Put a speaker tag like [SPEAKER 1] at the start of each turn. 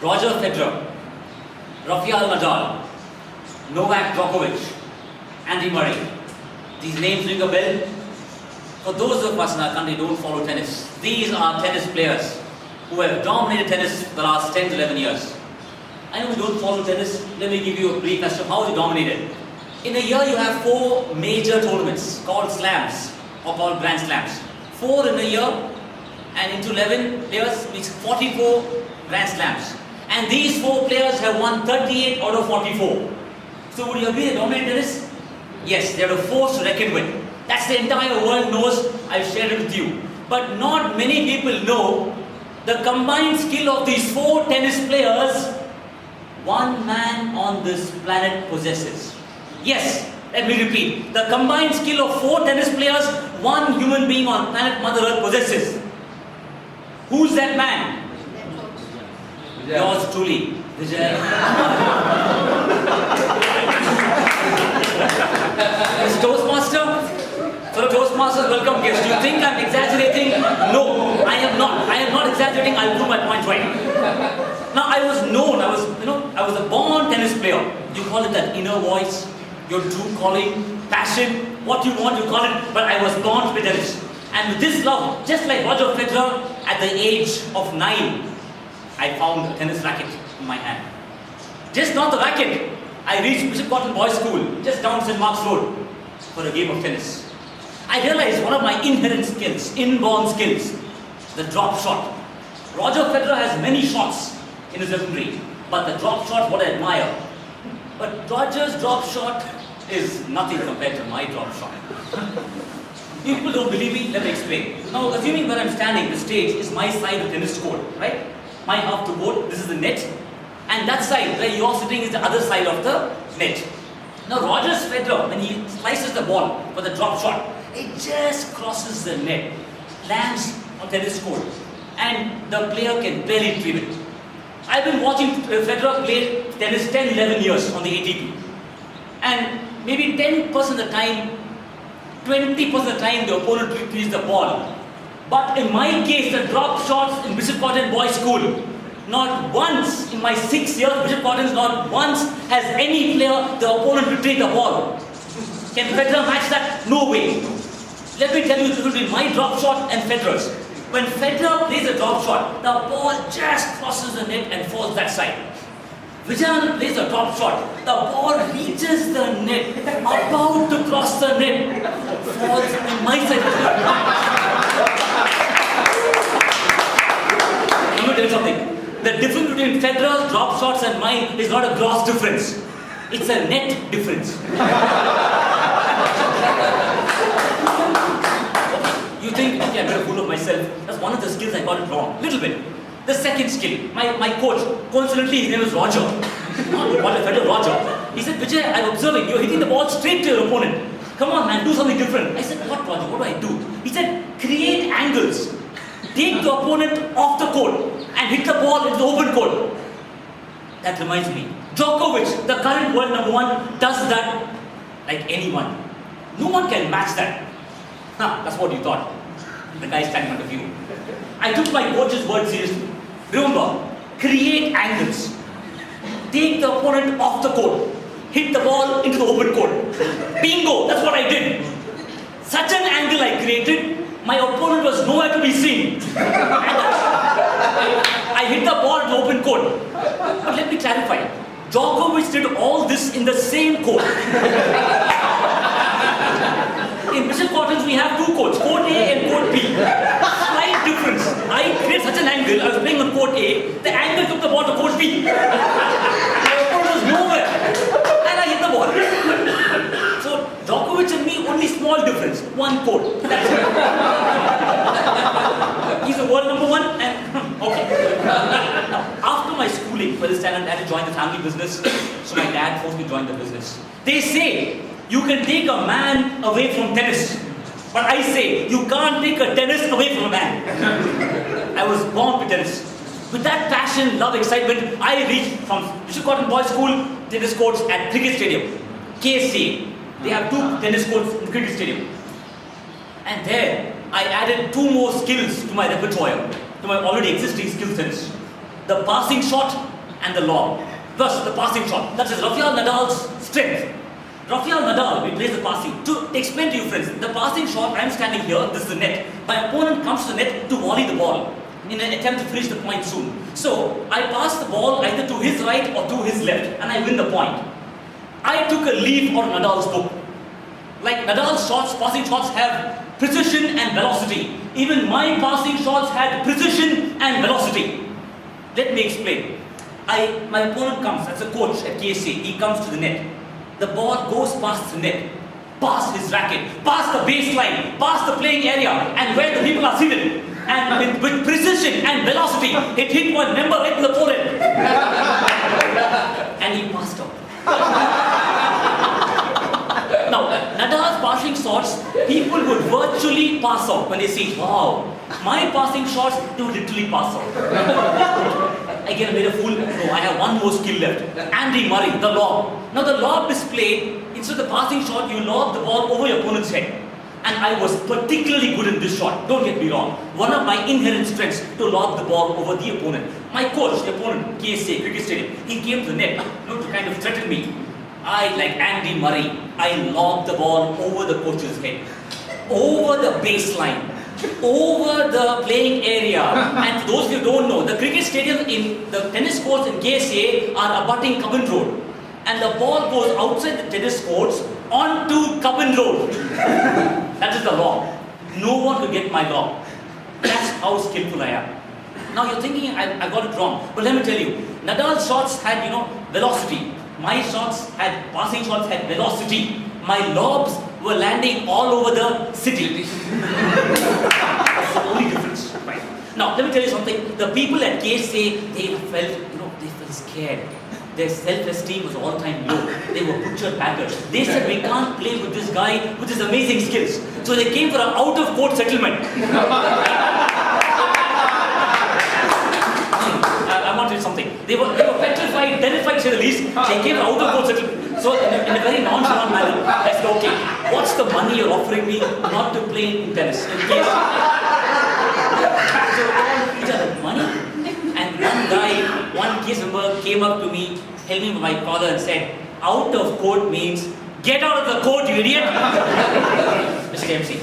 [SPEAKER 1] Roger Federer, Rafael Nadal, Novak Djokovic, Andy Murray. These names ring a bell. For those of us in our country who don't follow tennis, these are tennis players who have dominated tennis for the last 10 to 11 years. I know we don't follow tennis. Let me give you a brief as to how they dominated. In a year, you have 4 major tournaments called slams or called grand slams. 4 in a year, and into 11 years, it's 44 grand slams. And these 4 players have won 38 out of 44. So would you agree they dominated tennis? Yes, they are a force to reckon with. That's the entire world knows. I've shared it with you. But not many people know the combined skill of these 4 tennis players, one man on this planet possesses. Yes, let me repeat. The combined skill of 4 tennis players, one human being on planet Mother Earth possesses. Who's that man? Yours truly, Vijay Anand. Toastmaster? So Toastmasters, welcome guests. Do you think I'm exaggerating? No, I am not. I am not exaggerating. I'll prove my point right. Now I was known. I was a born tennis player. You call it that inner voice, your true calling, passion, what you want, you call it. But I was born to play tennis. And with this love, just like Roger Federer, at the age of 9, I found a tennis racket in my hand. Just not the racket. I reached Bishop Cotton Boys School, just down St. Mark's Road, for a game of tennis. I realized one of my inherent skills, inborn skills, the drop shot. Roger Federer has many shots in his weaponry, but the drop shot, what I admire. But Roger's drop shot is nothing compared to my drop shot. People don't believe me, let me explain. Now, assuming where I'm standing, the stage is my side of the tennis court, right? My half to court, this is the net, and that side where you're sitting is the other side of the net. Now, Roger Federer, when he slices the ball for the drop shot, it just crosses the net, lands on tennis court, and the player can barely retrieve it. I've been watching Federer play tennis 10, 11 years on the ATP, and maybe 10% of the time, 20% of the time, the opponent retrieves the ball. But in my case, the drop shots in Bishop Cotton Boys School, not once in my 6 years, Bishop Cotton's not once has any player, the opponent retrieved the ball. Can Federer match that? No way. Let me tell you the difference between my drop shot and Federer's. When Federer plays a drop shot, the ball just crosses the net and falls that side. Vijay Anand plays a drop shot, the ball reaches the net, about to cross the net, falls in my side. Let me tell you something. The difference between Federer's drop shots and mine is not a gross difference. It's a net difference. You think, okay, I'm a fool of myself. That's one of the skills I got it wrong. Little bit. The second skill, my coach, coincidentally, his name is Roger. Not Roger Federer, Roger. He said, Vijay, I'm observing, you're hitting the ball straight to your opponent. Come on, man, do something different. I said, what, Roger? What do I do? He said, create angles. Take the opponent off the court and hit the ball into the open court. That reminds me, Djokovic, the current world number 1, does that like anyone. No one can match that. That's what you thought. The guy standing in front of you. I took my coach's word seriously. Remember, create angles. Take the opponent off the court. Hit the ball into the open court. Bingo! That's what I did. Such an angle I created, my opponent was nowhere to be seen. I hit the ball in the open court. But let me clarify. Djokovic did all this in the same court. In Bishop Cotton's, we have 2 courts, Court A and Court B. Slight difference. I created such an angle, I was playing on Court A, the angle took the ball to Court B. My opponent was nowhere. And I hit the ball. So, Djokovic and me, only small difference. 1 court. That's it. He's the world number 1 and, okay. Now, after my schooling, for this time I had to join the family business, so my dad forced me to join the business. They say, you can take a man away from tennis. But I say, you can't take a tennis away from a man. I was born with tennis. With that passion, love, excitement, I reached from Bishop Cotton Boys School tennis courts at Cricket Stadium, KSC. They have 2 tennis courts in Cricket Stadium. And there, I added 2 more skills to my repertoire, to my already existing skills tennis. the passing shot and the lob. First, the passing shot. That is Rafael Nadal's strength. Rafael Nadal, we plays the passing. To explain to you friends, the passing shot, I am standing here, this is the net. My opponent comes to the net to volley the ball in an attempt to finish the point soon. So, I pass the ball either to his right or to his left and I win the point. I took a leaf out of Nadal's book. Like Nadal's shots, passing shots have precision and velocity. Even my passing shots had precision and velocity. Let me explain. My opponent comes, as a coach at KSA, he comes to the net. The ball goes past the net, past his racket, past the baseline, past the playing area, and where the people are seated. And with precision and velocity, it hit one member right in the forehead. And he passed out. Now, Nadal's passing shots, people would virtually pass out when they see, wow, my passing shots, they would literally pass out. Again, I made a fool. No, I have one more skill left. Andy Murray, the lob. Now, the lob is played, instead of the passing shot, you lob the ball over your opponent's head. And I was particularly good in this shot. Don't get me wrong. One of my inherent strengths to lob the ball over the opponent. My coach, the opponent, KSA, cricket stadium, he came to the net, to kind of threaten me. I, like Andy Murray, I lobbed the ball over the coach's head, over the baseline, over the playing area. And for those of you who don't know, the cricket stadium in the tennis courts in KSA are abutting Cubbon Road. And the ball goes outside the tennis courts onto Cubbon Road. That is the law. No one will get my law. That's how skillful I am. Now you're thinking I got it wrong. But let me tell you, Nadal's shots had, velocity. My shots had, passing shots had velocity. My lobs were landing all over the city. That's the only difference. Right. Now, let me tell you something. The people at KSA, they felt scared. Their self-esteem was all-time low. They were butcher batters. They said, we can't play with this guy with his amazing skills. So they came for an out-of-court settlement. I wanted something. They were petrified, terrified to say the least. They came for out-of-court settlement. So in a very nonchalant manner, I said, okay, what's the money you're offering me not to play in tennis? In case. So these are the money. And one guy, one case member came up to me, held me by my collar and said, out of court means, get out of the court, you idiot! Mr. MC.